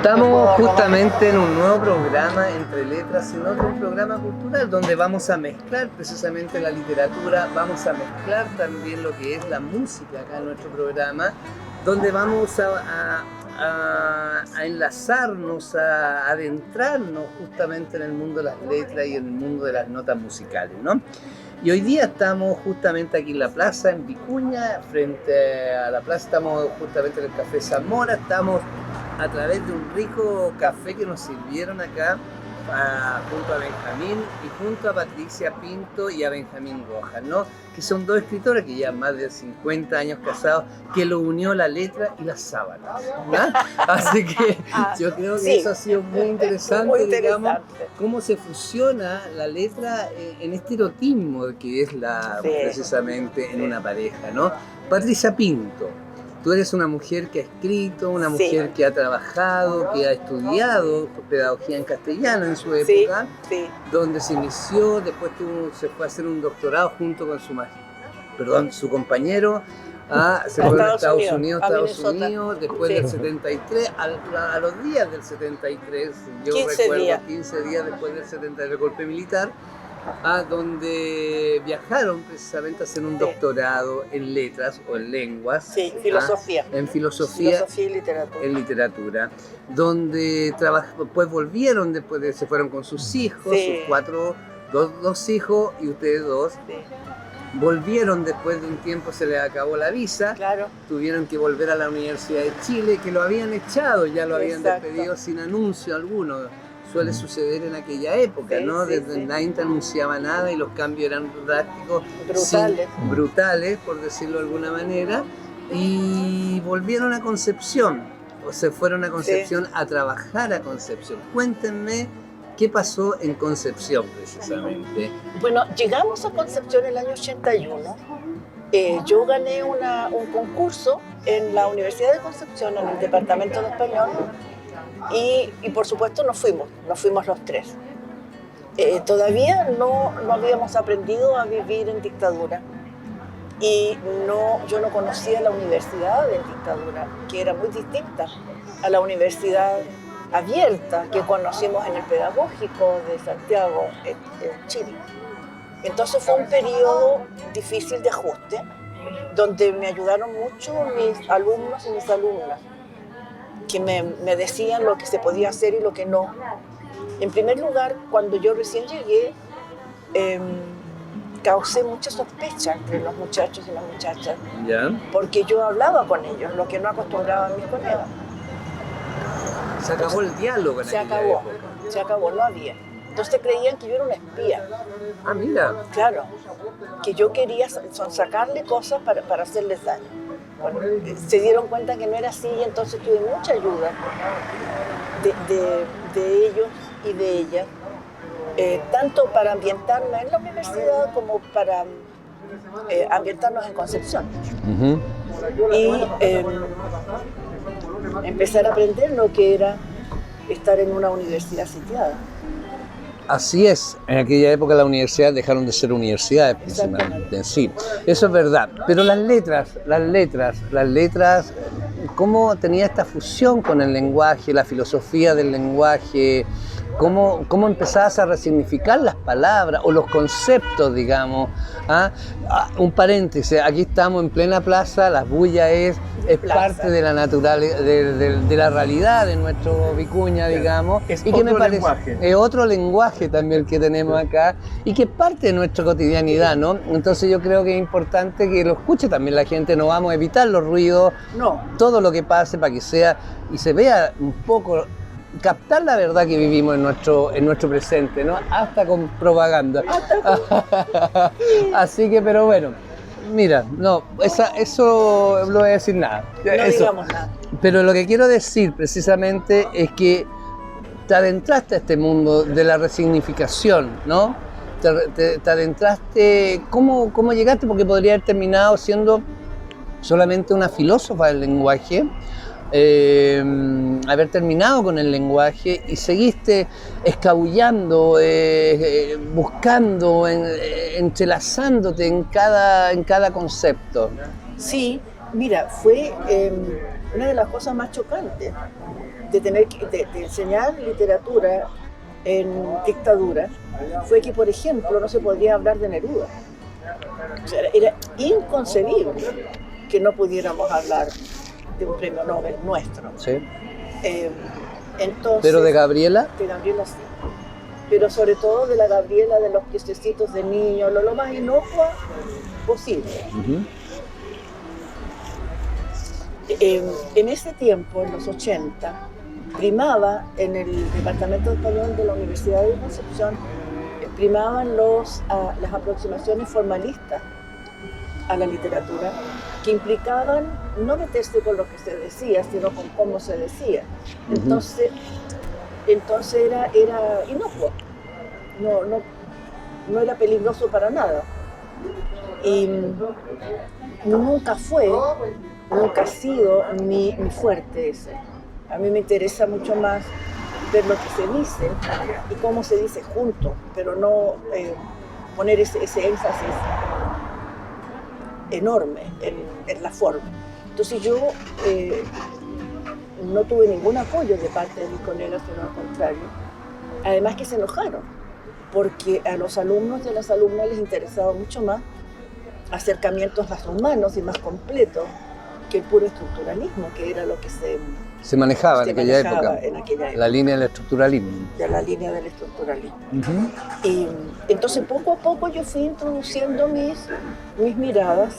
Estamos justamente en un nuevo programa Entre Letras, en otro programa cultural donde vamos a mezclar precisamente la literatura, vamos a mezclar también lo que es la música acá en nuestro programa, donde vamos a enlazarnos, a adentrarnos justamente en el mundo de las letras y en el mundo de las notas musicales, ¿no? Y hoy día estamos justamente aquí en la plaza, en Vicuña, frente a la plaza, estamos justamente en el Café Zamora, estamos a través de un rico café que nos sirvieron acá junto a Benjamín y junto a Patricia Pinto y a Benjamín Rojas, ¿no? Que son dos escritores que llevan más de 50 años casados, que lo unió la letra y las sábanas, ¿no? Así que yo creo que sí, eso ha sido muy interesante, digamos, cómo se fusiona la letra en este erotismo que es precisamente en una pareja, ¿no? Patricia Pinto, tú eres una mujer que ha escrito, una mujer que ha trabajado, que ha estudiado pedagogía en castellano en su época, donde se inició, después se fue a hacer un doctorado junto con su compañero, se fue a Estados Unidos, después del 73, a los días del 73, yo recuerdo 15 días después del 73, golpe militar, donde viajaron precisamente a hacer un doctorado en letras o en lenguas. Sí, filosofía. En filosofía y literatura. En literatura, donde pues volvieron, se fueron con sus hijos, sus dos hijos y ustedes dos. Sí. Volvieron después de un tiempo, se les acabó la visa, tuvieron que volver a la Universidad de Chile, que lo habían echado, ya lo habían despedido sin anuncio alguno. Suele suceder en aquella época, ¿no? Desde nadie te anunciaba nada y los cambios eran drásticos, brutales, por decirlo de alguna manera, y volvieron a Concepción, o se fueron a Concepción a trabajar a Concepción. Cuéntenme qué pasó en Concepción precisamente. Bueno, llegamos a Concepción el año 81. Yo gané un concurso en la Universidad de Concepción, en el Departamento de Español, y por supuesto nos fuimos los tres. Todavía no habíamos aprendido a vivir en dictadura y yo no conocía la universidad en dictadura, que era muy distinta a la universidad abierta que conocimos en el Pedagógico de Santiago, en Chile. Entonces fue un periodo difícil de ajuste, donde me ayudaron mucho mis alumnos y mis alumnas, que me decían lo que se podía hacer y lo que no. En primer lugar, cuando yo recién llegué, causé mucha sospecha entre los muchachos y las muchachas, porque yo hablaba con ellos, lo que no acostumbraban mis colegas. Se acabó el diálogo en aquella época. Se acabó, no había. Entonces creían que yo era una espía. Ah, mira. Claro, que yo quería sacarle cosas para hacerles daño. Bueno, se dieron cuenta que no era así y entonces tuve mucha ayuda de ellos y de ellas, tanto para ambientarme en la universidad como para ambientarnos en Concepción. Y empezar a aprender lo que era estar en una universidad sitiada. Así es, en aquella época las universidades dejaron de ser universidades principalmente en sí. Eso es verdad, pero las letras, cómo tenía esta fusión con el lenguaje, la filosofía del lenguaje, cómo empezabas a resignificar las palabras o los conceptos, digamos. Un paréntesis, aquí estamos en plena plaza, la bulla es parte de la naturaleza, de la realidad de nuestro Vicuña, digamos. Es y otro que me parece, lenguaje. Es otro lenguaje también que tenemos acá y que es parte de nuestra cotidianidad, ¿no? Entonces yo creo que es importante que lo escuche también la gente, no vamos a evitar los ruidos, todo lo que pase para que sea y se vea un poco, captar la verdad que vivimos en nuestro presente, ¿no? Hasta con propaganda. Así que, pero bueno, mira, eso no voy a decir nada. No digamos nada. Pero lo que quiero decir precisamente es que te adentraste a este mundo de la resignificación, ¿no? Te adentraste, ¿cómo llegaste? Porque podría haber terminado siendo solamente una filósofa del lenguaje, haber terminado con el lenguaje y seguiste escabullando, buscando, entrelazándote en cada concepto. Sí, mira, fue una de las cosas más chocantes de tener de enseñar literatura en dictadura fue que, por ejemplo, no se podía hablar de Neruda. O sea, era inconcebible que no pudiéramos hablar de un premio Nobel nuestro. Sí. Entonces, ¿Pero de Gabriela? De Gabriela sí. Pero sobre todo de la Gabriela de los piececitos de niños, lo más inocua posible. Uh-huh. En ese tiempo, en los 80, primaba en el Departamento de Español de la Universidad de Concepción, primaban las aproximaciones formalistas a la literatura, que implicaban no meterse con lo que se decía, sino con cómo se decía. Entonces era inocuo, no era peligroso para nada. Y nunca ha sido mi fuerte ese. A mí me interesa mucho más ver lo que se dice y cómo se dice junto, pero no poner ese énfasis enorme en la forma. Entonces yo no tuve ningún apoyo de parte de mis colegas, sino al contrario. Además que se enojaron, porque a los alumnos y a las alumnas les interesaba mucho más acercamientos más humanos y más completos que el puro estructuralismo, que era lo que se manejaba en aquella época. La línea del estructuralismo. De la línea del estructuralismo. Uh-huh. Y entonces poco a poco yo fui introduciendo mis miradas.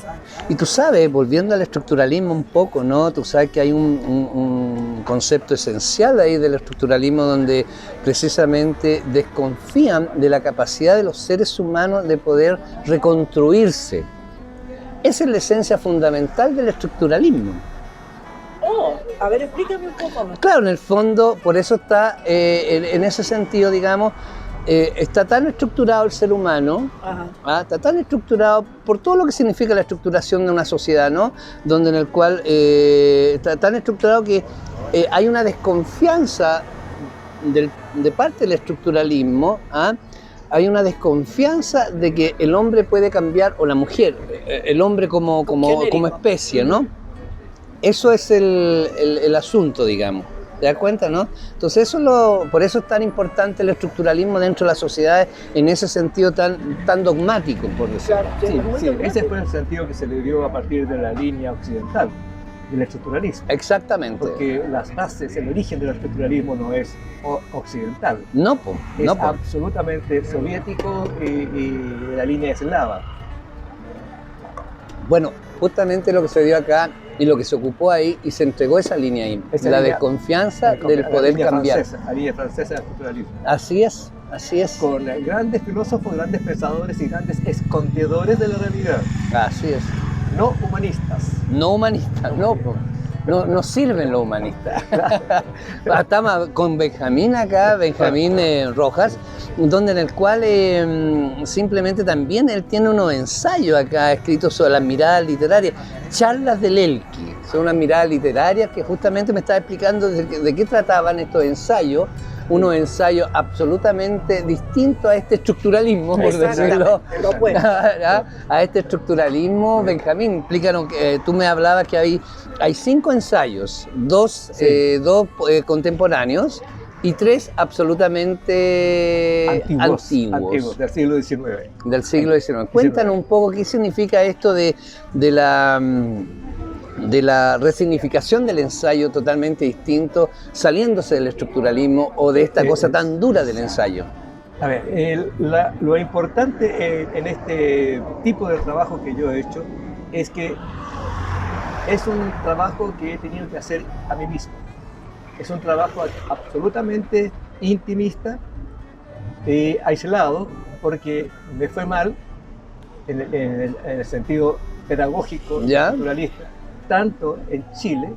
Y tú sabes, volviendo al estructuralismo un poco, ¿no? Tú sabes que hay un concepto esencial ahí del estructuralismo donde precisamente desconfían de la capacidad de los seres humanos de poder reconstruirse. Esa es la esencia fundamental del estructuralismo. Oh, a ver, explícame un poco más. Claro, en el fondo, por eso está, en ese sentido, digamos, está tan estructurado el ser humano, está tan estructurado por todo lo que significa la estructuración de una sociedad, ¿no? Donde en el cual está tan estructurado que hay una desconfianza de parte del estructuralismo, hay una desconfianza de que el hombre puede cambiar, o la mujer, el hombre como especie, ¿no? Eso es el asunto, digamos. ¿Te das cuenta, no? Entonces por eso es tan importante el estructuralismo dentro de las sociedades en ese sentido tan dogmático, por decirlo. Claro, sí, ese fue el sentido que se le dio a partir de la línea occidental del estructuralismo. Exactamente. Porque las bases, el origen del estructuralismo no es occidental. No, es absolutamente soviético y la línea eslava. Bueno, justamente lo que se dio acá y lo que se ocupó ahí y se entregó esa línea ahí, la desconfianza del poder cambiar. La línea francesa del estructuralismo. Así es. Con grandes filósofos, grandes pensadores y grandes escondedores de la realidad. Así es. No humanistas. No sirven los humanistas. Estamos con Benjamín acá, Benjamín Rojas, donde en el cual simplemente también él tiene unos ensayos acá escritos sobre las miradas literarias, charlas del Elqui, son unas miradas literarias que justamente me estaba explicando de qué trataban estos ensayos, unos ensayos absolutamente distintos a este estructuralismo, por decirlo, a este estructuralismo. Benjamín, explícanos, tú me hablabas que hay 5 ensayos, dos contemporáneos y 3 absolutamente antiguos del siglo XIX. Del siglo XIX. Cuéntanos un poco qué significa esto de la resignificación del ensayo totalmente distinto, saliéndose del estructuralismo o de esta cosa tan dura del ensayo. A ver, lo importante en este tipo de trabajo que yo he hecho es que es un trabajo que he tenido que hacer a mí mismo. Es un trabajo absolutamente intimista, aislado, porque me fue mal en el sentido pedagógico, naturalista, tanto en Chile,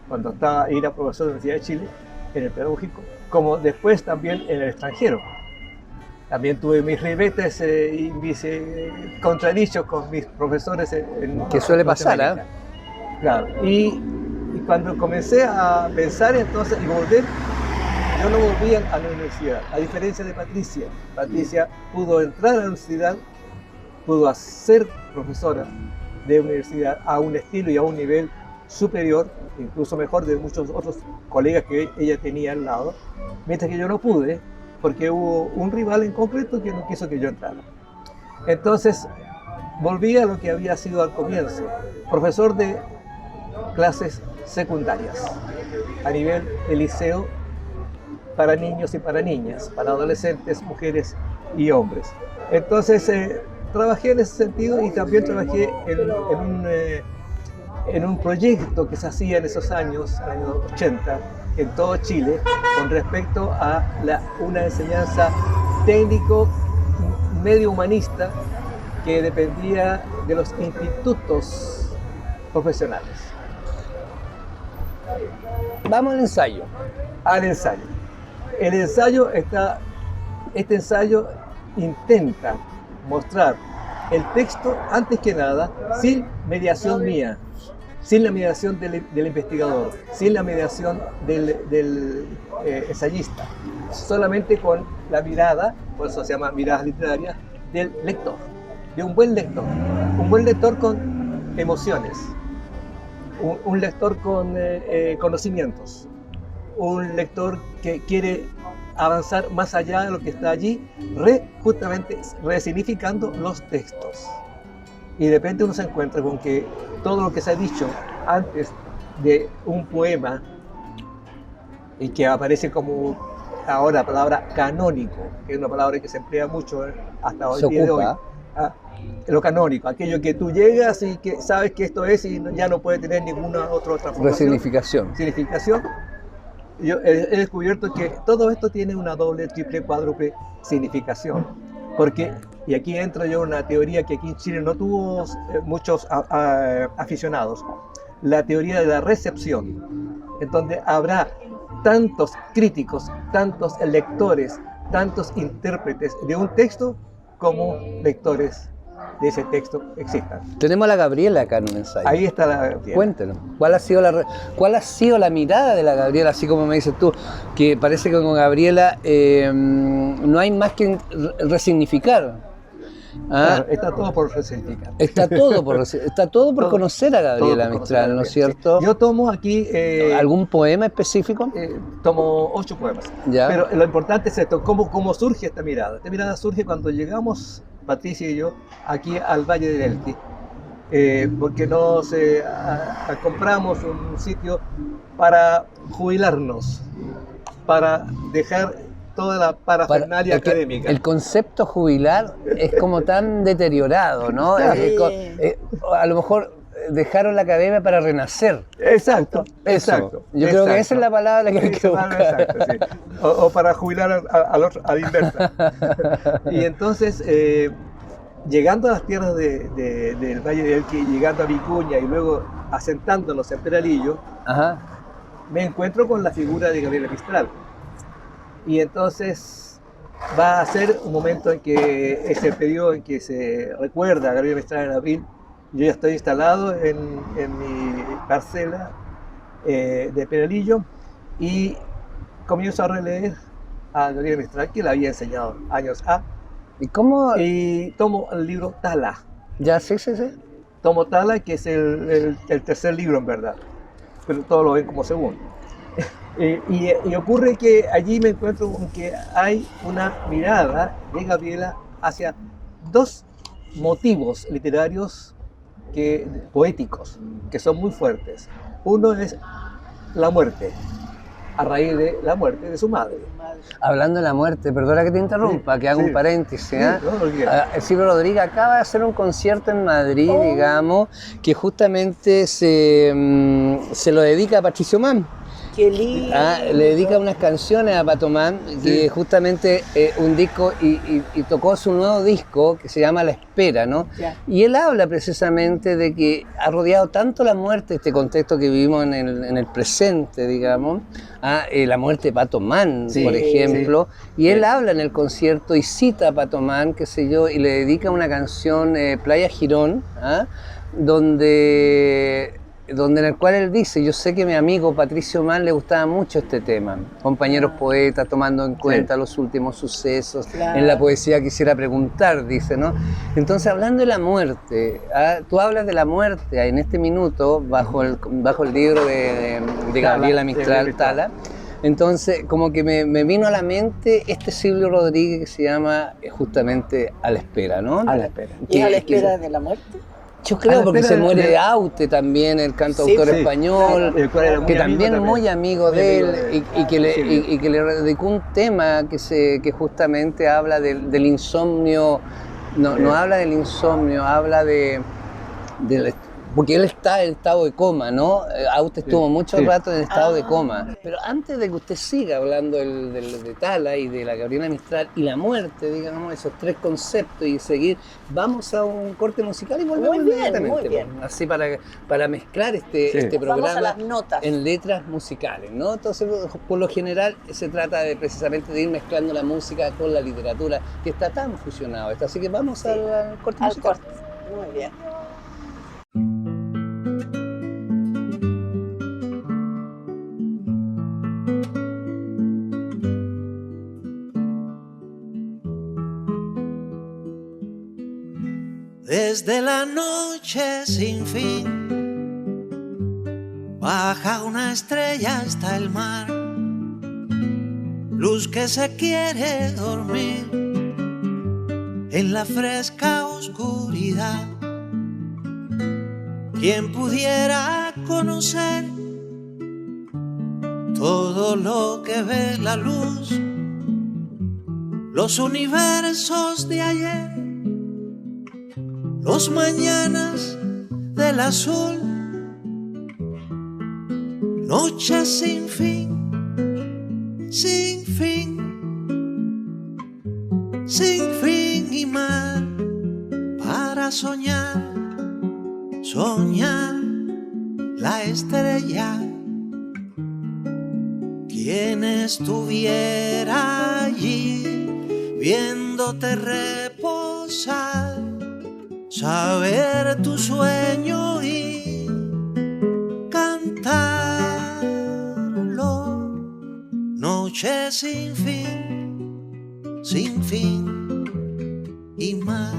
cuando era profesor de la Universidad de Chile, en el pedagógico, como después también en el extranjero. También tuve mis ribetes y mis contradichos con mis profesores que suele pasar, ¿eh? Claro, y cuando comencé a pensar entonces y volver, yo no volví a la universidad, a diferencia de Patricia. Patricia pudo entrar a la universidad, pudo ser profesora de universidad a un estilo y a un nivel superior, incluso mejor de muchos otros colegas que ella tenía al lado, mientras que yo no pude, porque hubo un rival en concreto que no quiso que yo entrara. Entonces, volví a lo que había sido al comienzo, profesor de clases secundarias, a nivel de liceo, para niños y para niñas, para adolescentes, mujeres y hombres. Entonces, trabajé en ese sentido y también trabajé en un proyecto que se hacía en esos años 80, en todo Chile, con respecto a una enseñanza técnico medio humanista que dependía de los institutos profesionales. Vamos al ensayo. Al ensayo. El ensayo este ensayo intenta mostrar el texto, antes que nada, sin mediación mía, sin la mediación del investigador, sin la mediación del ensayista, solamente con la mirada, por eso se llama miradas literarias, del lector, de un buen lector con emociones, un lector con conocimientos, un lector que quiere avanzar más allá de lo que está allí, justamente resignificando los textos. Y de repente uno se encuentra con que todo lo que se ha dicho antes de un poema, y que aparece como ahora la palabra canónico, que es una palabra que se emplea mucho hasta hoy día de hoy. Lo canónico, aquello que tú llegas y que sabes que esto es y ya no puede tener ninguna otra transformación. Significación. Yo he descubierto que todo esto tiene una doble, triple, cuádruple significación. Porque, y aquí entro yo en una teoría que aquí en Chile no tuvo muchos aficionados, la teoría de la recepción, en donde habrá tantos críticos, tantos lectores, tantos intérpretes de un texto como lectores de ese texto existan. Tenemos a la Gabriela acá en un ensayo. Ahí está la Gabriela. Cuéntenos, ¿cuál ha sido la mirada de la Gabriela? Así como me dices tú, que parece que con Gabriela no hay más que resignificar. Claro, está todo por resignificar. Está todo por conocer a Gabriela Mistral, ¿no es cierto? Sí. Yo tomo aquí... ¿algún poema específico? Tomo 8 poemas. ¿Ya? Pero lo importante es esto, cómo surge esta mirada. Esta mirada surge cuando llegamos, Patricia y yo, aquí al Valle del Elqui, porque compramos un sitio para jubilarnos, para dejar toda la parafernalia académica. El concepto jubilar es como tan deteriorado, ¿no? A lo mejor dejaron la academia para renacer. Exacto. Yo creo que esa es la palabra que hay que buscar. Exacto, sí. O para jubilar a la inversa. Y entonces, llegando a las tierras del Valle del Elqui, llegando a Vicuña y luego asentándonos en Peralillo, me encuentro con la figura de Gabriela Mistral. Y entonces va a ser un momento en que es el periodo en que se recuerda a Gabriela Mistral en abril. Yo ya estoy instalado en mi parcela de Peralillo y comienzo a releer a Gabriela Mistral, que la había enseñado años A. Y tomo el libro Tala. Ya, sí. Tomo Tala, que es el tercer libro en verdad, pero todos lo ven como segundo. Y ocurre que allí me encuentro con que hay una mirada de Gabriela hacia dos motivos literarios poéticos que son muy fuertes. Uno es la muerte, a raíz de la muerte de su madre. Hablando de la muerte, perdona que te interrumpa, que haga un paréntesis. Silvio Rodríguez acaba de hacer un concierto en Madrid, digamos, que justamente se lo dedica a Patricio Mann. ¡Qué lindo! Le dedica unas canciones a Pato Mann, que justamente un disco, y tocó su nuevo disco que se llama La Espera, ¿no? Ya. Y él habla precisamente de que ha rodeado tanto la muerte, este contexto que vivimos en el presente, digamos, la muerte de Pato Mann, por ejemplo, y él habla en el concierto y cita a Pato Mann, qué sé yo, y le dedica una canción, Playa Girón, donde en el cual él dice, yo sé que a mi amigo Patricio Mann le gustaba mucho este tema, compañeros poetas tomando en cuenta los últimos sucesos, en la poesía quisiera preguntar, dice, ¿no? Entonces, hablando de la muerte, tú hablas de la muerte en este minuto bajo el libro de Gabriela Mistral, Tala. Entonces, como que me vino a la mente este Silvio Rodríguez que se llama justamente A la espera, ¿no? A la espera. ¿Y a la espera de la muerte? Yo creo, porque se muere de Aute también, el cantautor español, que también es muy amigo de él y que le dedicó un tema que justamente habla del insomnio, no habla del insomnio, habla porque él está en estado de coma, ¿no? Aute estuvo mucho rato en estado de coma. Pero antes de que usted siga hablando de Tala y de la Gabriela Mistral y la muerte, digamos, esos tres conceptos y seguir, vamos a un corte musical y volvemos inmediatamente. Muy bien. Así para mezclar este programa a las notas. En letras musicales, ¿no? Entonces, por lo general, se trata de precisamente de ir mezclando la música con la literatura, que está tan fusionado. Así que vamos al corte musical. Muy bien. Desde la noche sin fin baja una estrella hasta el mar, luz que se quiere dormir en la fresca oscuridad. ¿Quién pudiera conocer todo lo que ve la luz? Los universos de ayer, los mañanas del azul, noches sin fin, sin fin, sin fin y mar, para soñar, soñar la estrella. Quien estuviera allí viéndote reposar, saber tu sueño y cantarlo. Noche sin fin y más.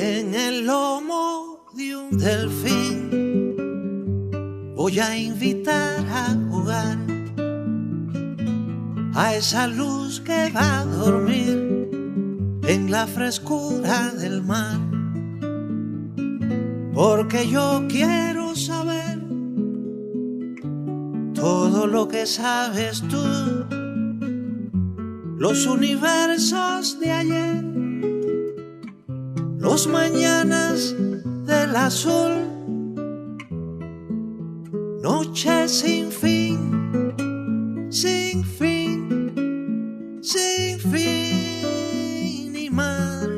En el lomo de un delfín voy a invitar a jugar a esa luz que va a dormir en la frescura del mar, porque yo quiero saber todo lo que sabes tú, los universos de ayer, los mañanas del azul, noche sin fin, sin fin, sin fin y mar,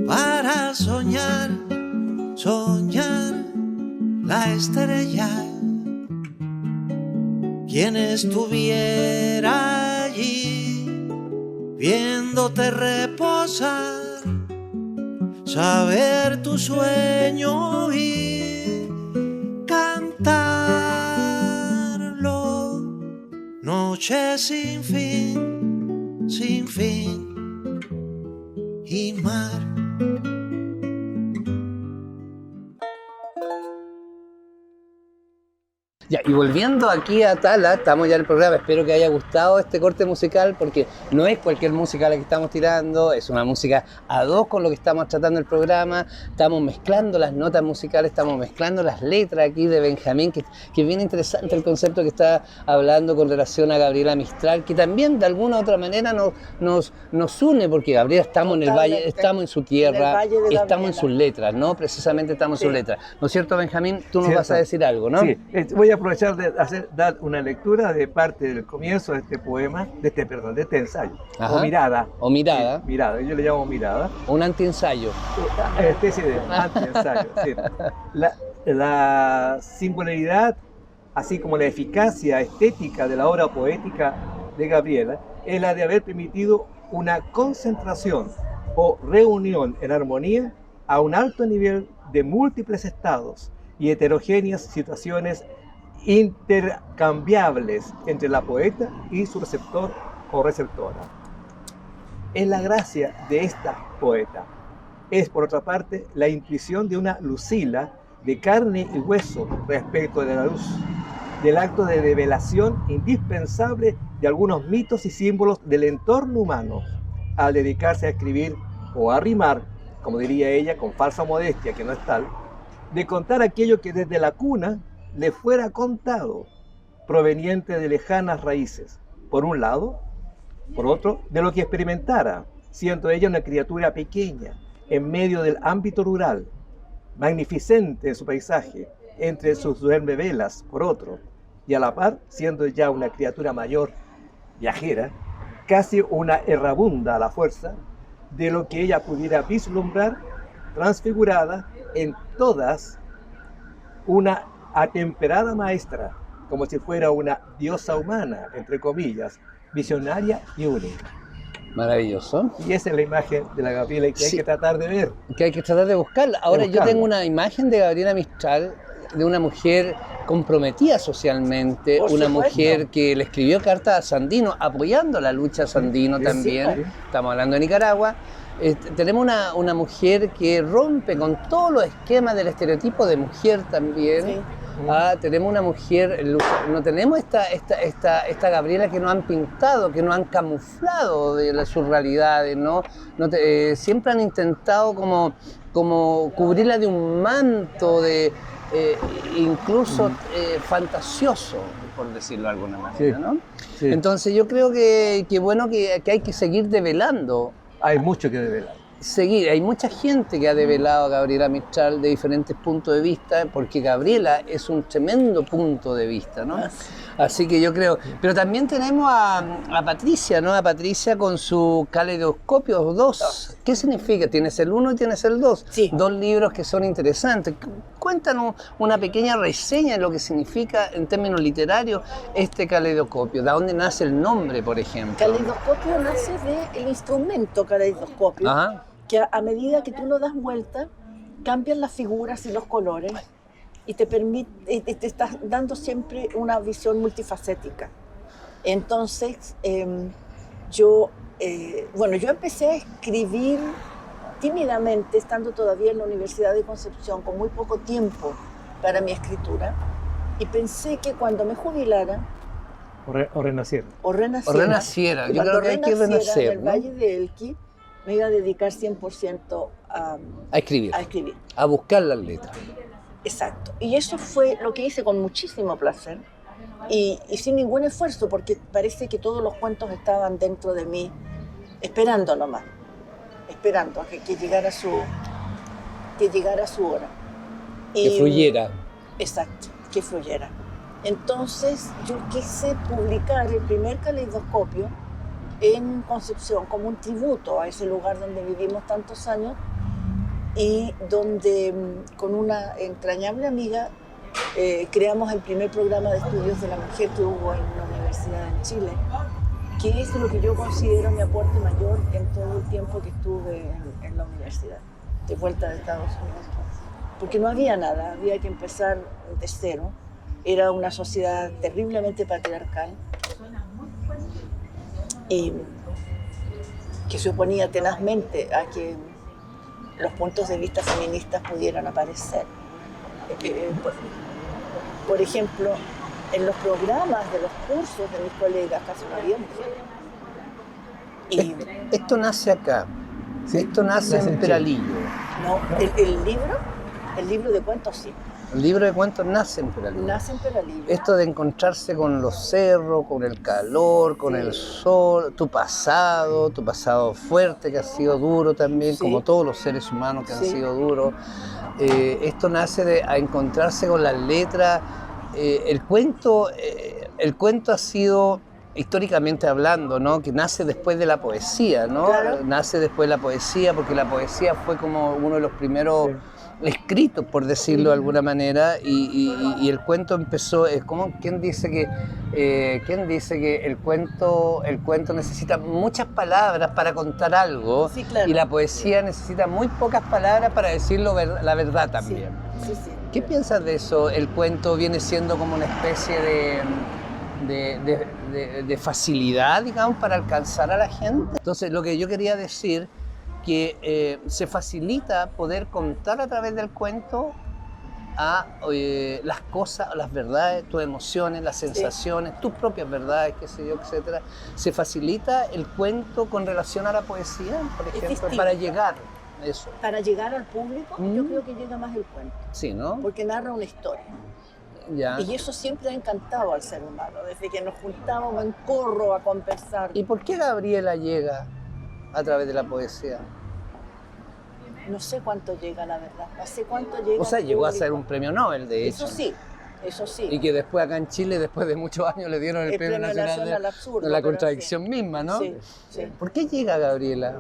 para soñar, soñar la estrella. Quien estuviera allí viéndote reposar, saber tu sueño y cantarlo. Noche sin fin y mar. Ya, y volviendo aquí a Tala, estamos ya en el programa, espero que haya gustado este corte musical, porque no es cualquier música la que estamos tirando, es una música ad hoc con lo que estamos tratando en el programa, estamos mezclando las notas musicales, estamos mezclando las letras aquí de Benjamín, que es bien interesante el concepto que está hablando con relación a Gabriela Mistral, que también de alguna u otra manera nos une, porque Gabriela estamos en el valle, estamos en su tierra, estamos en sus letras, ¿no? Precisamente estamos en sus letras. ¿No es cierto, Benjamín? Tú nos vas a decir algo, ¿no? Sí, voy a aprovechar de dar una lectura de parte del comienzo de este poema, de este ensayo. Ajá. O mirada. O mirada. Sí, mirada, yo le llamo mirada. Un antiensayo. Una especie de antiensayo. Sí. La singularidad, así como la eficacia estética de la obra poética, de Gabriela es la de haber permitido una concentración o reunión en armonía a un alto nivel de múltiples estados y heterogéneas situaciones intercambiables entre la poeta y su receptor o receptora. Es la gracia de esta poeta. Es, por otra parte, la intuición de una Lucila de carne y hueso respecto de la luz, del acto de develación indispensable de algunos mitos y símbolos del entorno humano, al dedicarse a escribir o a rimar, como diría ella, con falsa modestia, que no es tal, de contar aquello que desde la cuna le fuera contado, proveniente de lejanas raíces, por un lado, por otro, de lo que experimentara, siendo ella una criatura pequeña, en medio del ámbito rural, magnificente en su paisaje, entre sus duermevelas, por otro, y a la par, siendo ya una criatura mayor, viajera, casi una errabunda a la fuerza, de lo que ella pudiera vislumbrar, transfigurada en todas, una atemperada maestra, como si fuera una diosa humana, entre comillas, visionaria y única. Maravilloso. Y esa es la imagen de la Gabriela que hay que tratar de ver. Que hay que tratar de buscarla. Ahora yo tengo una imagen de Gabriela Mistral, de una mujer comprometida socialmente, una mujer que le escribió cartas a Sandino, apoyando la lucha Sandino también. Estamos hablando de Nicaragua. Tenemos una mujer que rompe con todos los esquemas del estereotipo de mujer también. Sí. Tenemos una mujer, no tenemos esta Gabriela que nos han pintado, que nos han camuflado de sus realidades, ¿no? Siempre han intentado como cubrirla de un manto de incluso fantasioso, por decirlo de alguna manera, ¿no? Sí. Entonces yo creo que bueno que hay que seguir develando. Hay mucho que develar. Hay mucha gente que ha develado a Gabriela Mistral de diferentes puntos de vista, porque Gabriela es un tremendo punto de vista, ¿no? Así que yo creo, pero también tenemos a Patricia, ¿no? A Patricia con su Caleidoscopio 2. ¿Qué significa? Tienes el 1 y tienes el 2. Sí. 2 libros que son interesantes. Cuéntanos una pequeña reseña de lo que significa en términos literarios este caleidoscopio. ¿De dónde nace el nombre, por ejemplo? Caleidoscopio nace del instrumento caleidoscopio. Ajá. Que a medida que tú lo das vuelta, cambian las figuras y los colores y te estás dando siempre una visión multifacética. Entonces, yo empecé a escribir tímidamente, estando todavía en la Universidad de Concepción, con muy poco tiempo para mi escritura, y pensé que cuando me jubilara, o renaciera. Yo creo que hay que renacer, en el Valle de Elqui, me iba a dedicar 100% a escribir. A buscar las letras. Exacto. Y eso fue lo que hice con muchísimo placer y sin ningún esfuerzo, porque parece que todos los cuentos estaban dentro de mí, esperando nomás, esperando a que llegara su hora. Que fluyera. Exacto, que fluyera. Entonces yo quise publicar el primer caleidoscopio en Concepción como un tributo a ese lugar donde vivimos tantos años y donde con una entrañable amiga creamos el primer programa de estudios de la mujer que hubo en una universidad en Chile, que es lo que yo considero mi aporte mayor en todo el tiempo que estuve en la universidad, de vuelta de Estados Unidos. Porque no había nada, había que empezar de cero. Era una sociedad terriblemente patriarcal y que se oponía tenazmente a que los puntos de vista feministas pudieran aparecer. Por ejemplo, en los programas de los cursos de mis colegas casi no había mujeres. Esto nace acá, ¿sí? Esto nace en Peralillo. No, el libro de cuentos sí. El libro de cuentos nace en Peralillo. Nace en Peralillo. Esto de encontrarse con los cerros, con el calor, con el sol, tu pasado fuerte que ha sido duro también, como todos los seres humanos que han sido duros. Esto nace de encontrarse con las letras. El cuento ha sido, históricamente hablando, ¿no? Que nace después de la poesía, ¿no? Claro. Nace después de la poesía, porque la poesía fue como uno de los primeros escritos, por decirlo de alguna manera, y el cuento empezó, ¿quién dice que el cuento necesita muchas palabras para contar algo? Sí, claro. Y la poesía necesita muy pocas palabras para decir la verdad también. Sí, sí. ¿Qué piensas de eso? ¿El cuento viene siendo como una especie de facilidad, digamos, para alcanzar a la gente? Entonces, lo que yo quería decir, que se facilita poder contar a través del cuento las cosas, las verdades, tus emociones, las sensaciones, tus propias verdades, qué sé yo, etcétera. Se facilita el cuento con relación a la poesía, por ejemplo, para llegar a eso. Para llegar al público, yo creo que llega más el cuento. Sí, ¿no? Porque narra una historia. Ya. Y eso siempre ha encantado al ser humano, desde que nos juntábamos en corro a conversar. ¿Y por qué Gabriela llega a través de la poesía? No sé cuánto llega, la verdad. No sé cuánto llega. O sea, llegó a ser un premio Nobel, de hecho. Eso sí. Y que después acá en Chile, después de muchos años, le dieron el Premio Nacional al Absurdo, de la contradicción misma, ¿no? Sí, sí. ¿Por qué llega Gabriela?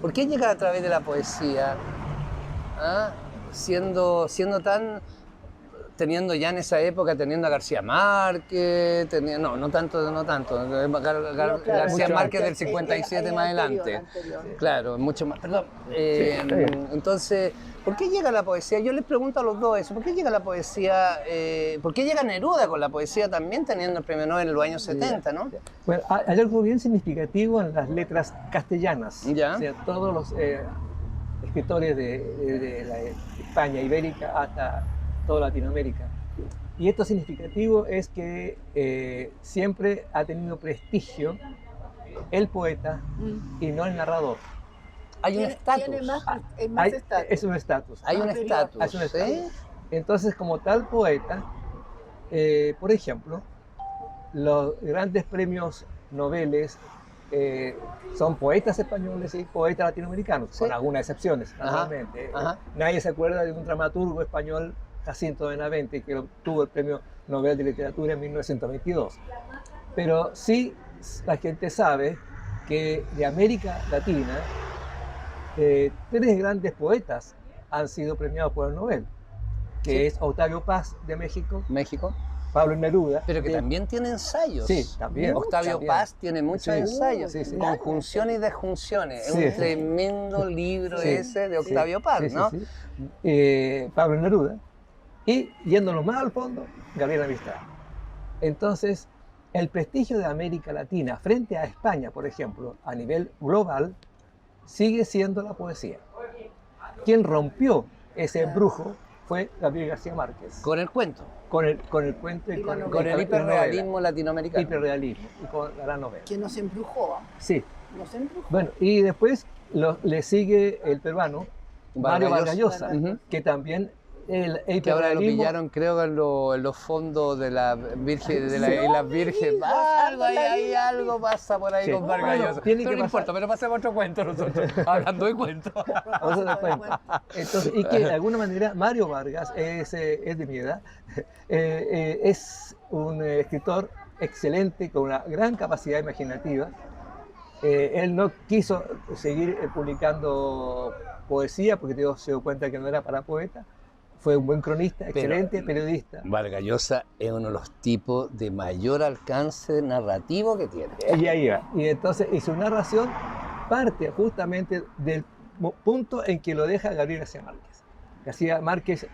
¿Por qué llega a través de la poesía? Siendo tan... teniendo ya en esa época, teniendo a García Márquez, no tanto, García Márquez del 57 más adelante. Anterior. Claro, mucho más, perdón. Entonces, ¿por qué llega la poesía? Yo les pregunto a los dos eso, ¿por qué llega la poesía, por qué llega Neruda con la poesía también teniendo el premio Nobel en los años 70, ¿no? Bueno, hay algo bien significativo en las letras castellanas. ¿Ya? O sea, todos los escritores de la España ibérica hasta toda Latinoamérica. Y esto significativo es que siempre ha tenido prestigio el poeta y no el narrador. Hay un estatus. Tiene más estatus. Es un estatus. Hay un estatus. ¿Sí? Entonces, como tal poeta, por ejemplo, los grandes premios Nobeles son poetas españoles y poetas latinoamericanos, ¿sí? Con algunas excepciones, naturalmente. Nadie se acuerda de un dramaturgo español, Jacinto Benavente, que obtuvo el Premio Nobel de Literatura en 1922. Pero sí, la gente sabe que de América Latina, 3 grandes poetas han sido premiados por el Nobel, que es Octavio Paz de México, Pablo Neruda. Pero que también tiene ensayos. Sí, también. Octavio Paz tiene muchos ensayos, conjunciones y desjunciones. Es un tremendo libro ese de Octavio Paz, ¿no? Pablo Neruda. Y yéndonos más al fondo, Gabriela Mistral. Entonces, el prestigio de América Latina frente a España, por ejemplo, a nivel global, sigue siendo la poesía. Quien rompió ese embrujo fue Gabriel García Márquez. Con el cuento. Con el cuento y con el hiperrealismo latinoamericano. Hiperrealismo y con la novela. Que nos embrujó. Sí. Nos embrujó. Bueno, y después le sigue el peruano Mario Vargas Llosa, que también que ahora lo pillaron, creo, en los fondos de la Virgen, de la Isla Virgen. Algo pasa por ahí con Vargas Llosa. Pero no importa, pero pasemos otro cuento nosotros, hablando de cuentos. Entonces, y que de alguna manera Mario Vargas es de mi edad, es un escritor excelente, con una gran capacidad imaginativa. Él no quiso seguir publicando poesía porque se dio cuenta que no era para poeta. Fue un buen cronista, excelente periodista. Vargas Llosa es uno de los tipos de mayor alcance narrativo que tiene. Y ahí va. Y entonces, y su narración parte justamente del punto en que lo deja Gabriel García Márquez. García Márquez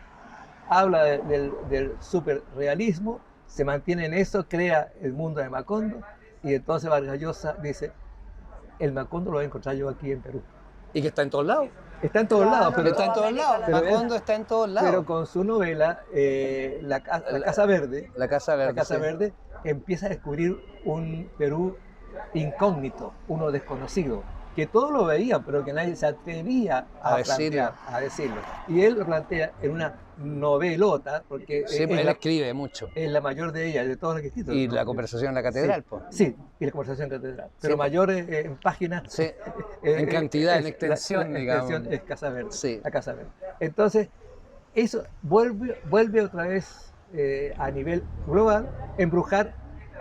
habla del superrealismo, se mantiene en eso, crea el mundo de Macondo, y entonces Vargas Llosa dice, el Macondo lo voy a encontrar yo aquí en Perú. Y que está en todos lados. Está en todos lados. Pero está en todos lados. Macondo está en todos lados. Pero con su novela, la Casa Verde, La Casa Verde, empieza a descubrir un Perú incógnito, uno desconocido, que todos lo veían, pero que nadie se atrevía a decirlo. Y él lo plantea en una novelota, porque él escribe mucho. Es la mayor de ellas, de todas las que escrito. Y la conversación en la catedral, Sí, y la conversación en la catedral. Pero mayor en páginas. Sí, en cantidad, en extensión, digamos. Es Casa Verde, sí. La Casa Verde. Entonces, eso vuelve otra vez a nivel global, embrujar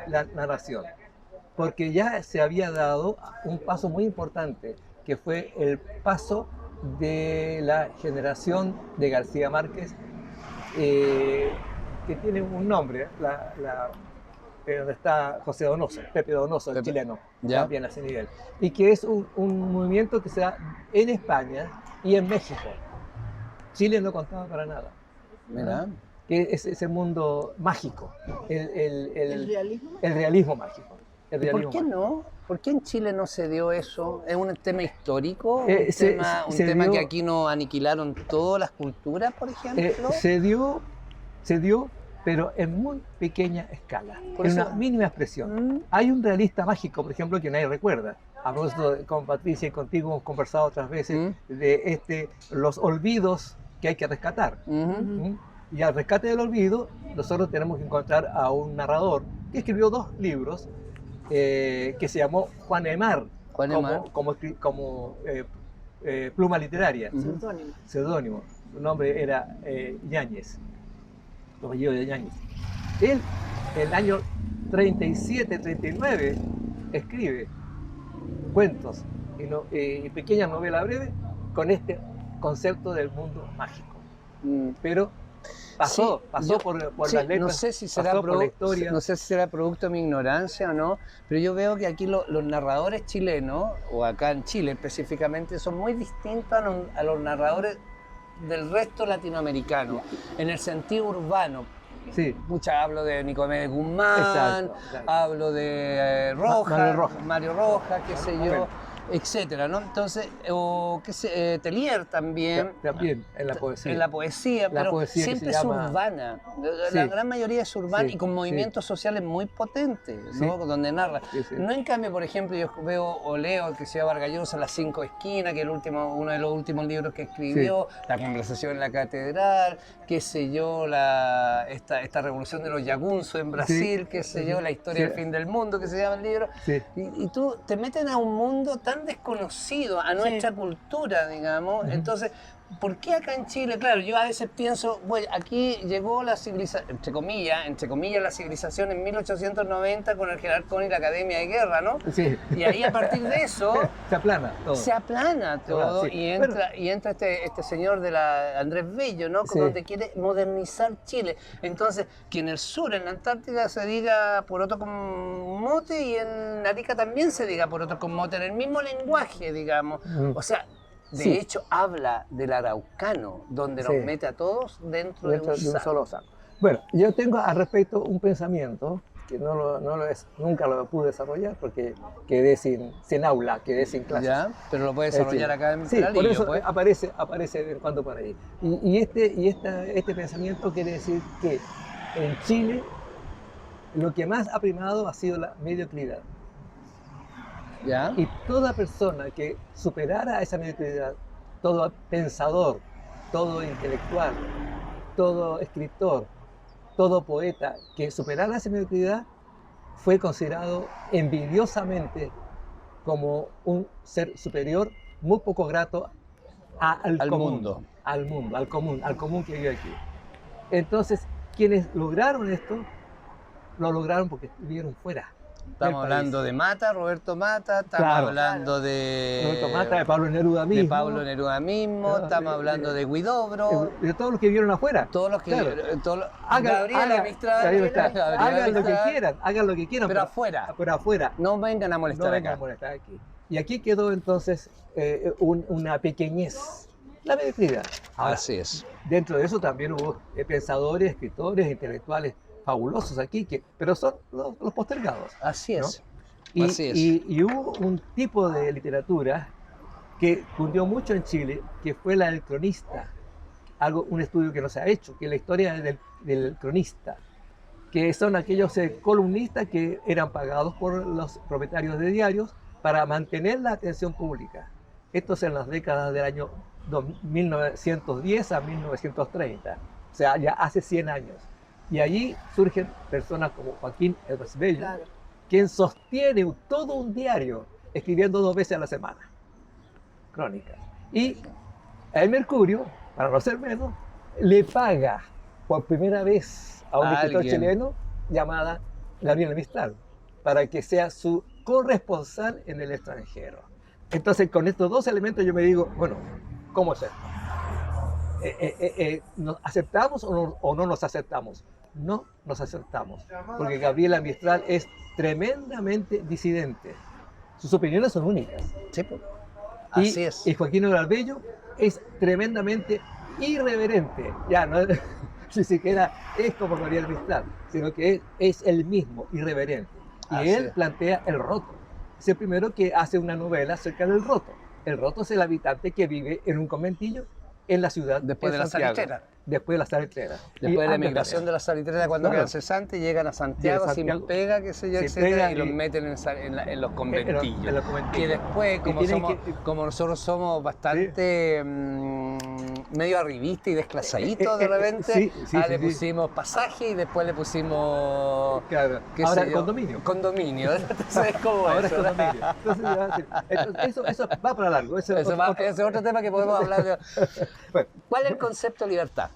la narración. Porque ya se había dado un paso muy importante, que fue el paso de la generación de García Márquez, que tiene un nombre, donde está José Donoso, Pepe Donoso, el chileno, también a ese nivel. Y que es un movimiento que se da en España y en México. Chile no contaba para nada. Mira. Que es ese mundo mágico, ¿El realismo? El realismo mágico. ¿Por qué no? ¿Por qué en Chile no se dio eso? ¿Es un tema histórico? ¿Un tema que aquí nos aniquilaron todas las culturas, por ejemplo? Se dio, pero en muy pequeña escala, en una mínima expresión. Hay un realista mágico, por ejemplo, que nadie recuerda. A propósito, con Patricia y contigo hemos conversado otras veces de los olvidos que hay que rescatar. Y al rescate del olvido, nosotros tenemos que encontrar a un narrador que escribió 2 libros que se llamó Juan Aymar, como pluma literaria. Seudónimo. Su nombre era Yáñez, el apellido de Yáñez. Él, en el año 37, 39, escribe cuentos y pequeñas novelas breves con este concepto del mundo mágico. Pero pasó por las letras, no sé si será por la historia. No sé si será producto de mi ignorancia o no, pero yo veo que aquí los narradores chilenos, o acá en Chile específicamente, son muy distintos a los narradores del resto latinoamericano, en el sentido urbano. Sí. Hablo de Nicomedes Guzmán, hablo de Mario Rojas, qué sé yo. Etcétera, ¿no? Entonces, Telier también. También, en la poesía. En la poesía, pero poesía siempre es urbana. La gran mayoría es urbana y con movimientos sociales muy potentes, ¿no? Donde narra. No en cambio, por ejemplo, yo veo o leo que se llama Vargallosa, Las 5 Esquinas, que es uno de los últimos libros que escribió, La conversación en la catedral, qué sé yo, esta revolución de los yagunzos en Brasil, qué sé yo, la historia del fin del mundo, que se llama el libro. Y tú te meten a un mundo tan desconocido a nuestra cultura, digamos. Entonces, ¿por qué acá en Chile? Claro, yo a veces pienso, bueno, aquí llegó la civilización, entre comillas, la civilización en 1890 con el Jerarcón y la Academia de Guerra, ¿no? Sí. Y ahí a partir de eso se aplana todo. Y entra este señor de Andrés Bello, ¿no? Donde quiere modernizar Chile. Entonces, que en el sur, en la Antártida, se diga poroto con mote y en Arica también se diga poroto con mote, en el mismo lenguaje, digamos. O sea, de hecho, habla del araucano, donde nos mete a todos dentro de un solo saco. Bueno, yo tengo al respecto un pensamiento que nunca lo pude desarrollar porque quedé sin aula, quedé sin clases. Ya, pero lo puedes desarrollar acá en Peralillo, por eso pues. aparece de vez en cuando por ahí. Y este pensamiento quiere decir que en Chile lo que más ha primado ha sido la mediocridad. ¿Ya? Y toda persona que superara esa mediocridad, todo pensador, todo intelectual, todo escritor, todo poeta que superara esa mediocridad fue considerado envidiosamente como un ser superior muy poco grato al común, al común que vive aquí. Entonces, quienes lograron esto, lo lograron porque vivieron fuera. Estamos hablando de Mata, Roberto Mata, estamos hablando de Roberto Mata, de Pablo Neruda mismo. De Pablo Neruda mismo, estamos hablando de Huidobro. De todos los que vivieron afuera. Todos los que Gabriela Mistral. Hagan lo que quieran. Pero afuera. No vengan a molestar aquí. Y aquí quedó entonces una pequeñez, la mediocridad. Así es. Dentro de eso también hubo pensadores, escritores, intelectuales fabulosos aquí, pero son los postergados. Así es. ¿No? Así es. Y hubo un tipo de literatura que cundió mucho en Chile, que fue la del cronista. Un estudio que no se ha hecho, que es la historia del cronista, que son aquellos columnistas que eran pagados por los propietarios de diarios para mantener la atención pública. Esto es en las décadas del año 1910 a 1930, o sea, ya hace 100 años. Y allí surgen personas como Joaquín Edwards Bello, quien sostiene todo un diario escribiendo 2 veces a la semana, crónicas. Y el Mercurio, para no ser menos, le paga por primera vez a un escritor chileno llamada Gabriela Mistral, para que sea su corresponsal en el extranjero. Entonces, con estos 2 elementos yo me digo, bueno, ¿cómo es esto? ¿Nos aceptamos o no nos aceptamos? No nos aceptamos, porque Gabriela Mistral es tremendamente disidente. Sus opiniones son únicas. Sí, pues. Así es. Y Joaquín Olarbello es tremendamente irreverente. Ya no ni siquiera es como Gabriela Mistral, sino que es el mismo, irreverente. Y Así él es. plantea el roto. Es el primero que hace una novela acerca del roto. El roto es el habitante que vive en un conventillo en la ciudad Después de la Santiago. Salitrera. Después de la Salitrera. Después de la antes migración de también. la Salitrera, cuando Claro. quedan cesantes, llegan a Santiago, Llega a Santiago, sin pega, qué sé yo, sin etcétera, pega y los y- meten en los conventillos. En los conventillos. Que después, Y como, tienen como nosotros somos bastante medio arribistas y desclasaditos de repente, sí, le sí. pusimos pasaje y después le pusimos... Claro. qué Ahora sé yo, condominio. Condominio, ¿sabes cómo Ahora es eso? condominio. Entonces, eso va para largo. Ese es otro tema que podemos hablar de... Bueno, ¿Cuál es el concepto de libertad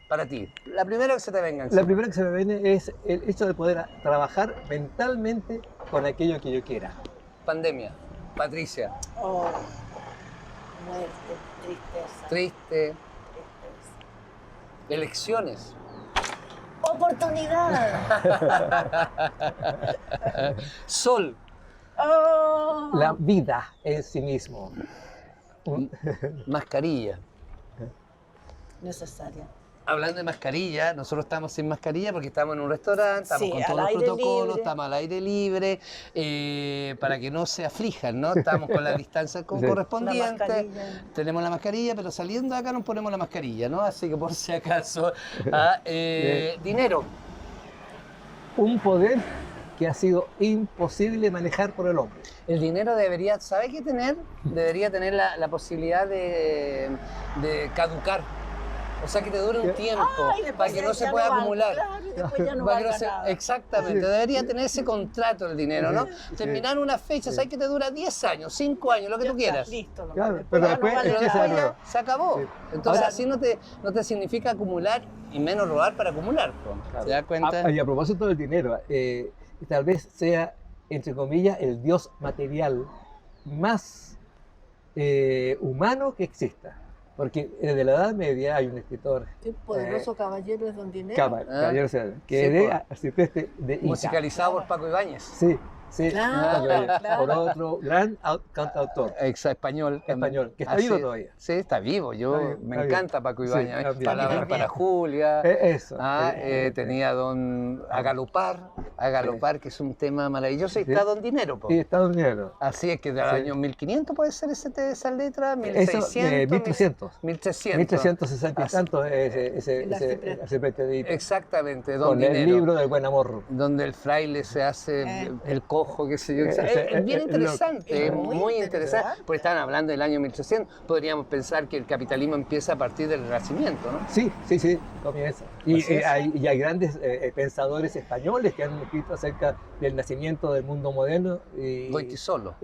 para ti? La primera que se te venga encima. la primera que se me viene es el hecho de poder trabajar mentalmente con aquello que yo quiera. Pandemia. Patricia, Oh, muerte, tristeza. triste. Elecciones. Oportunidad. Sol. Oh. La vida en sí mismo. Mascarilla. Necesaria. Hablando de mascarilla, nosotros estamos sin mascarilla porque estamos en un restaurante, estamos Sí, con al todos los aire protocolos, libre. estamos al aire libre, para que no se aflijan, ¿no? Estamos con la distancia Sí. La correspondiente, mascarilla. tenemos la mascarilla, pero saliendo de acá nos ponemos la mascarilla, ¿no? Así que por si acaso, dinero. Un poder que ha sido imposible manejar por el hombre. El dinero debería, ¿sabe qué tener? Debería tener la posibilidad de caducar. O sea, que te dure un tiempo, Ay, después para que ya- no se ya pueda val- acumular. claro, y después ya no Para que valga no se- nada. Exactamente, debería tener ese contrato el dinero, ¿no? Sí. Terminar una fecha, ¿sabes que te dura 10 años, 5 años, lo que Ya tú está, quieras? listo. Claro, Después pero ya no después vale Pero empieza nada. de después nuevo. ya se acabó. Sí. Entonces Ahora- así no te significa acumular y menos robar para acumular. po. ¿Te das cuenta? Y a propósito del dinero, tal vez sea, entre comillas, el dios material más humano que exista. Porque desde la Edad Media hay un escritor, Qué poderoso caballero es don Dinero. caballero, que Sí, es de po. Arcipreste de Ica. Musicalizado por Paco Ibáñez. Sí, sí, Claro, Paco Ibáñez, claro. por otro gran cantautor. Español. Español, que está Así vivo es. todavía. Sí, está vivo. Yo Está vivo, me está encanta vivo. Paco Sí, Ibáñez. también. Palabras También. para Julia. Eso. Tenía don A Galopar, que es un tema maravilloso. Y Sí. está Don Dinero. Po. Y Estados Unidos. Así es que del Sí. año 1500 puede ser esa letra, Eso, 1600. 1300. 1300. 1360 y Así. tanto ese El arcipreste. arcipreste de Ica. Exactamente, Don Con Dinero. el libro del buen amor. Donde el fraile se hace el cojo, qué sé yo. Es bien el interesante, es loco. muy Muy interesante. interesante. Porque estaban hablando del año 1300. Podríamos pensar que el capitalismo empieza a partir del Renacimiento, ¿no? Sí, comienza. Así es. Y hay grandes pensadores españoles que han escrito acerca del nacimiento del mundo moderno. Y, Goitisolo.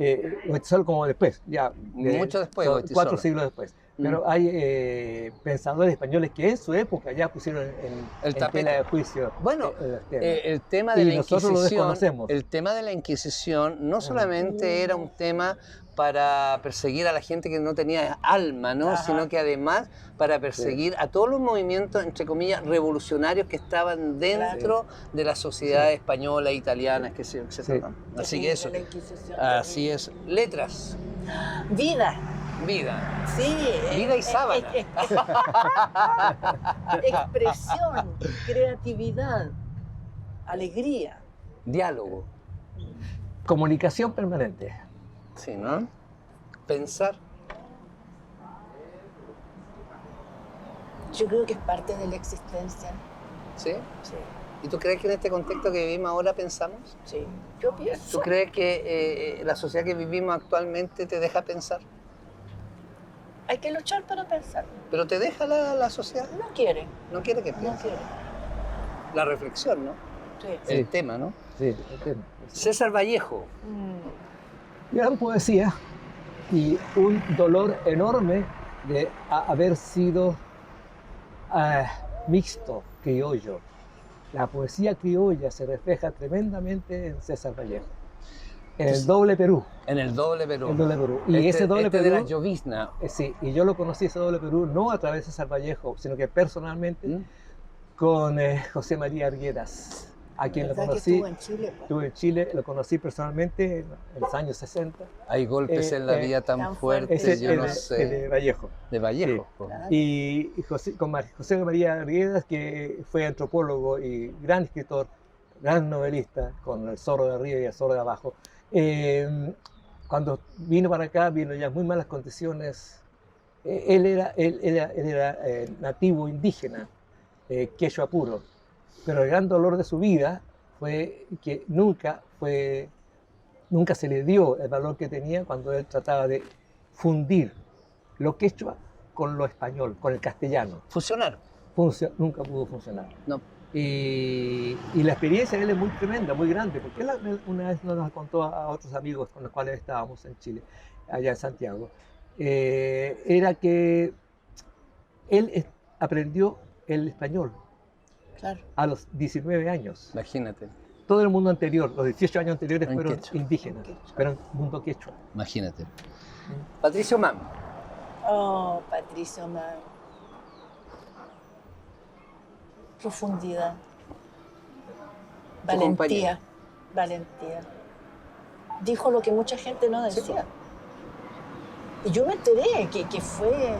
Goitisolo como después, ya. Mucho después, son Goitisolo. 4 siglos después. Pero hay pensadores españoles que en su época ya pusieron El en tapete. tela de juicio. Bueno, los temas. el tema de Y la nosotros lo Inquisición, desconocemos. el tema de la Inquisición no solamente era un tema para perseguir a la gente que no tenía alma, ¿no? Ajá. Sino que además para perseguir a todos los movimientos, entre comillas, revolucionarios que estaban dentro de la sociedad española, italiana, etc. Sí. Así que eso. La Inquisición. Así es. Letras, Vida. vida. Sí. Vida y sábana. Expresión, creatividad, alegría. Diálogo. Comunicación permanente. Sí, ¿no? Pensar. Yo creo que es parte de la existencia. ¿Sí? Sí, ¿Y tú crees que en este contexto que vivimos ahora pensamos? sí. Yo pienso. ¿Tú crees que la sociedad que vivimos actualmente te deja pensar? Hay que luchar para pensar. ¿Pero te deja la sociedad? No quiere, No quiere que no pienses. quiere. La reflexión, ¿no? Sí. El tema, ¿no? Sí, entiendo. César Vallejo. Gran poesía y un dolor enorme de haber sido mixto, criollo. La poesía criolla se refleja tremendamente en César Vallejo. En el doble Perú. En el doble Perú. El doble Perú. Y ese doble Perú... de la llovizna. Sí, y yo lo conocí ese doble Perú no a través de César Vallejo, sino que personalmente con José María Arguedas, a quien lo conocí. Estuvo en Chile. Estuve en Chile, lo conocí personalmente en los años 60. Hay golpes en la vida tan fuertes, yo no sé. De Vallejo. De Vallejo. Sí. Y José María Arguedas, que fue antropólogo y gran escritor, gran novelista, con El zorro de arriba y El zorro de abajo. Cuando vino para acá, vino ya en muy malas condiciones. Él era nativo indígena, quechua puro, pero el gran dolor de su vida fue que nunca se le dio el valor que tenía cuando él trataba de fundir lo quechua con lo español, con el castellano. ¿Fusionar? Nunca pudo funcionar. No. Y la experiencia de él es muy tremenda, muy grande, porque él una vez nos contó a otros amigos con los cuales estábamos en Chile, allá en Santiago, era que él aprendió el español a los 19 años. Imagínate. Todo el mundo anterior, los 18 años anteriores fueron quechua. Indígenas, pero en mundo quechua. Imagínate. Patricio Mann. Oh, Patricio Mann. Profundidad, valentía. Dijo lo que mucha gente no decía. Y yo me enteré que fue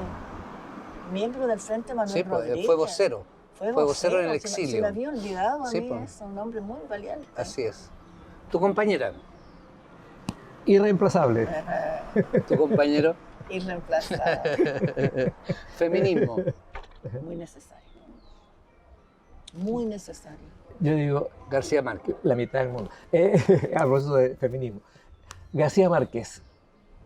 miembro del Frente Manuel Rodríguez. Fue vocero. Fue vocero en el exilio. Se me había olvidado a mí pues. eso, un hombre muy valiente. Así es. ¿Tu compañera? Irreemplazable. ¿Tu compañero? Irreemplazable. Feminismo. Muy necesario. Muy necesario. Yo digo... García Márquez. La mitad del mundo. A propósito de feminismo. García Márquez,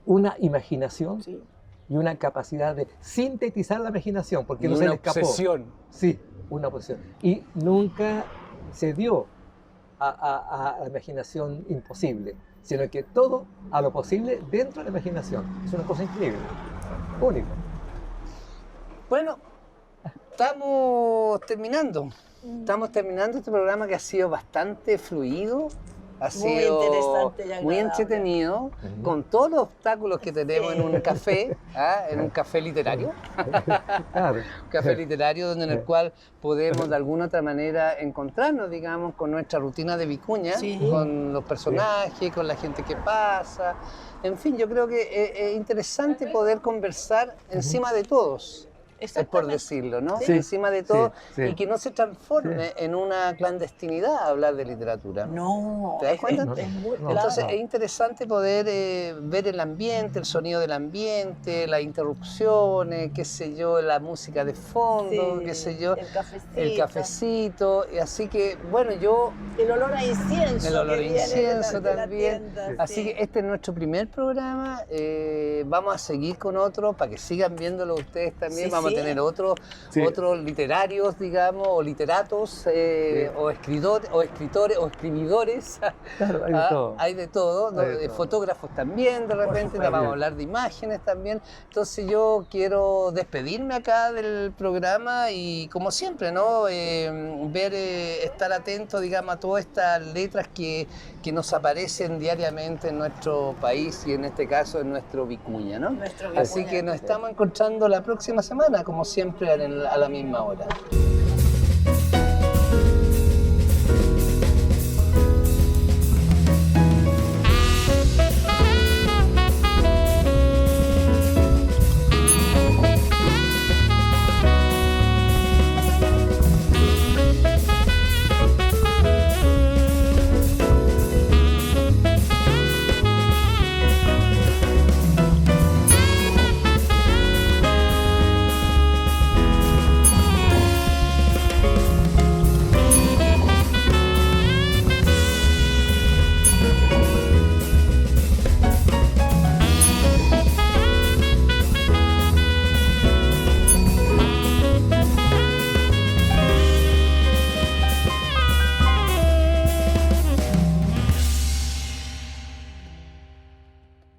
una imaginación y una capacidad de sintetizar la imaginación, porque no se le escapó. Una obsesión. Sí, una obsesión. Y nunca se dio a la imaginación imposible, sino que todo a lo posible dentro de la imaginación. Es una cosa increíble, único. Bueno, estamos terminando. Estamos terminando este programa que ha sido bastante fluido, ha sido interesante y agradable. Muy entretenido, con todos los obstáculos que tenemos en un café, en un café literario. Claro. Un café literario en el cual podemos de alguna otra manera encontrarnos, digamos, con nuestra rutina de Vicuña, con los personajes, con la gente que pasa. En fin, yo creo que es interesante poder conversar encima de todos. Es por decirlo, ¿no? Sí. Encima de todo, sí. y que no se transforme en una clandestinidad hablar de literatura. No. ¿Te das cuenta? Es muy claro. Entonces es interesante poder ver el ambiente, el sonido del ambiente, las interrupciones, qué sé yo, la música de fondo, qué sé yo, el cafecito. Y así que, bueno, yo... El olor a incienso. El olor a incienso de también. tienda, así que este es nuestro primer programa. Vamos a seguir con otro para que sigan viéndolo ustedes también. Vamos a tener otros literarios, digamos, o literatos, o escritores, o escribidores. Claro, hay de todo. Hay de todo, ¿no? Fotógrafos también, de repente, vamos a hablar de imágenes también. Entonces yo quiero despedirme acá del programa y, como siempre, ¿no? Estar atento, digamos, a todas estas letras que nos aparecen diariamente en nuestro país y en este caso en nuestro Vicuña, ¿no? Así que nos estamos encontrando la próxima semana, como siempre, a la misma hora.